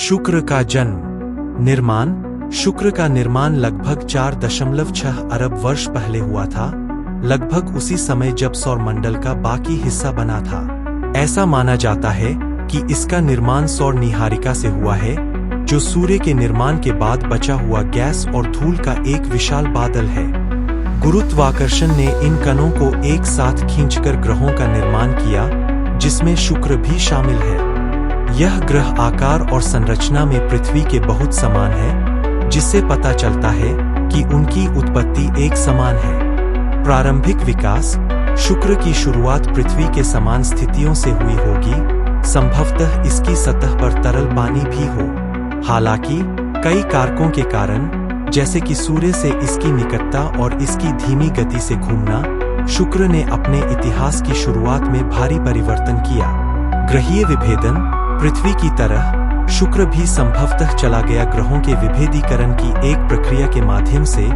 शुक्र का जन्म। निर्माण। शुक्र का निर्माण लगभग 4.6 अरब वर्ष पहले हुआ था, लगभग उसी समय जब सौरमंडल का बाकी हिस्सा बना था। ऐसा माना जाता है कि इसका निर्माण सौर नीहारिका से हुआ है, जो सूर्य के निर्माण के बाद बचा हुआ गैस और धूल का एक विशाल बादल है। गुरुत्वाकर्षण ने इन कणों को एक साथ खींचकर ग्रहों का निर्माण किया, जिसमें शुक्र भी शामिल है। यह ग्रह आकार और संरचना में पृथ्वी के बहुत समान है, जिससे पता चलता है कि उनकी उत्पत्ति एक समान है। प्रारंभिक विकास। शुक्र की शुरुआत पृथ्वी के समान स्थितियों से हुई होगी, संभवतः इसकी सतह पर तरल पानी भी हो। हालांकि कई कारकों के कारण, जैसे कि सूर्य से इसकी निकटता और इसकी धीमी गति से घूमना, शुक्र ने अपने इतिहास की शुरुआत में भारी परिवर्तन किया। ग्रहीय विभेदन। पृथ्वी की तरह शुक्र भी संभवतः चला गया ग्रहों के विभेदीकरण की एक प्रक्रिया के माध्यम से,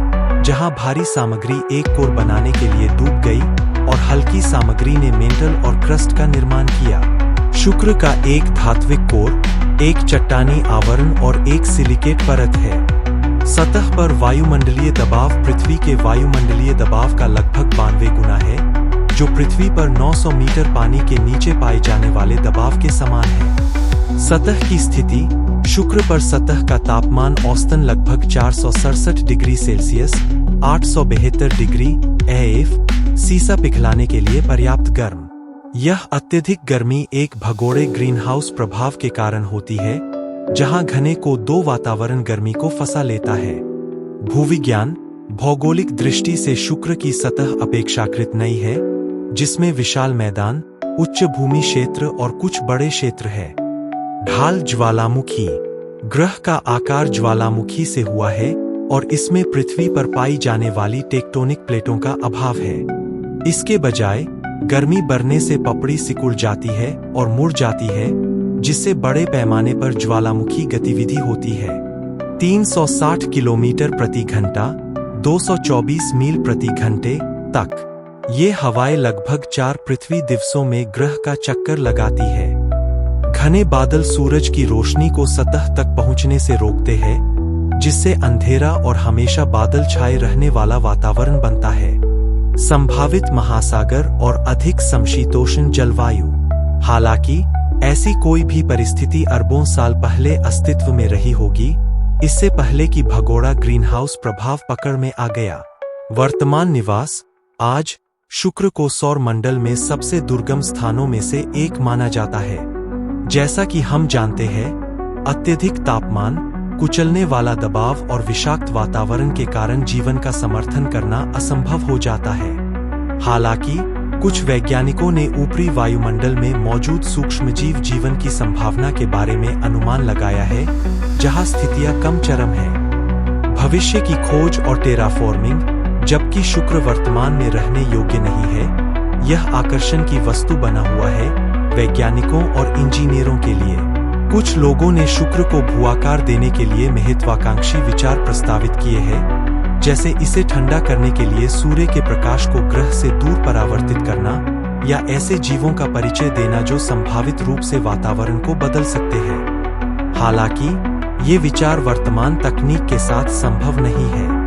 जहां भारी सामग्री एक कोर बनाने के लिए डूब गई और हल्की सामग्री ने मेंटल और क्रस्ट का निर्माण किया। शुक्र का एक धात्विक कोर, एक चट्टानी आवरण और एक सिलिकेट परत है। सतह पर वायुमंडलीय दबाव पृथ्वी के वायुमंडलीय दबाव का लगभग 92 गुना है, जो पृथ्वी पर 900 मीटर पानी के नीचे पाए जाने वाले दबाव के समान है। सतह की स्थिति। शुक्र पर सतह का तापमान औसतन लगभग 467 डिग्री सेल्सियस 872 डिग्री AF सीसा पिघलाने के लिए पर्याप्त गर्म। यह अत्यधिक गर्मी एक भगोड़े ग्रीनहाउस प्रभाव के कारण होती है, जहां घने को दो वातावरण गर्मी को फंसा लेता है। भूविज्ञान। भौगोलिक दृष्टि से शुक्र की सतह अपेक्षाकृत नई है, जिसमें विशाल मैदान, उच्च भूमि क्षेत्र और कुछ बड़े क्षेत्र है। ढाल। ज्वालामुखी। ग्रह का आकार ज्वालामुखी से हुआ है और इसमें पृथ्वी पर पाई जाने वाली टेक्टोनिक प्लेटों का अभाव है। इसके बजाय गर्मी बढ़ने से पपड़ी सिकुड़ जाती है और मुड़ जाती है, जिससे बड़े पैमाने पर ज्वालामुखी गतिविधि होती है। 360 किलोमीटर प्रति घंटा 224 मील प्रति घंटे तक ये हवाएं लगभग 4 पृथ्वी दिवसों में ग्रह का चक्कर लगाती है। घने बादल सूरज की रोशनी को सतह तक पहुंचने से रोकते हैं, जिससे अंधेरा और हमेशा बादल छाए रहने वाला वातावरण बनता है। संभावित महासागर और अधिक समशीतोष्ण जलवायु। हालांकि ऐसी कोई भी परिस्थिति अरबों साल पहले अस्तित्व में रही होगी, इससे पहले कि भगोड़ा ग्रीनहाउस प्रभाव पकड़ में आ गया। वर्तमान निवास। आज शुक्र को सौर मंडल में सबसे दुर्गम स्थानों में से एक माना जाता है। जैसा कि हम जानते हैं, अत्यधिक तापमान, कुचलने वाला दबाव और विषाक्त वातावरण के कारण जीवन का समर्थन करना असंभव हो जाता है। हालांकि कुछ वैज्ञानिकों ने ऊपरी वायुमंडल में मौजूद सूक्ष्मजीव जीवन की संभावना के बारे में अनुमान लगाया है, जहां स्थितियां कम चरम हैं। भविष्य की खोज और टेराफॉर्मिंग। जबकि शुक्र वर्तमान में रहने योग्य नहीं है, यह आकर्षण की वस्तु बना हुआ है वैज्ञानिकों और इंजीनियरों के लिए। कुछ लोगों ने शुक्र को भूआकार देने के लिए महत्वाकांक्षी विचार प्रस्तावित किए हैं, जैसे इसे ठंडा करने के लिए सूर्य के प्रकाश को ग्रह से दूर परावर्तित करना, या ऐसे जीवों का परिचय देना जो संभावित रूप से वातावरण को बदल सकते हैं। हालांकि ये विचार वर्तमान तकनीक के साथ संभव नहीं है।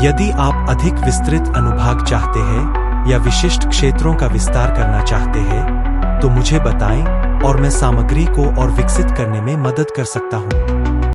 यदि आप अधिक विस्तृत अनुभाग चाहते हैं या विशिष्ट क्षेत्रों का विस्तार करना चाहते हैं, तो मुझे बताएं और मैं सामग्री को और विकसित करने में मदद कर सकता हूं।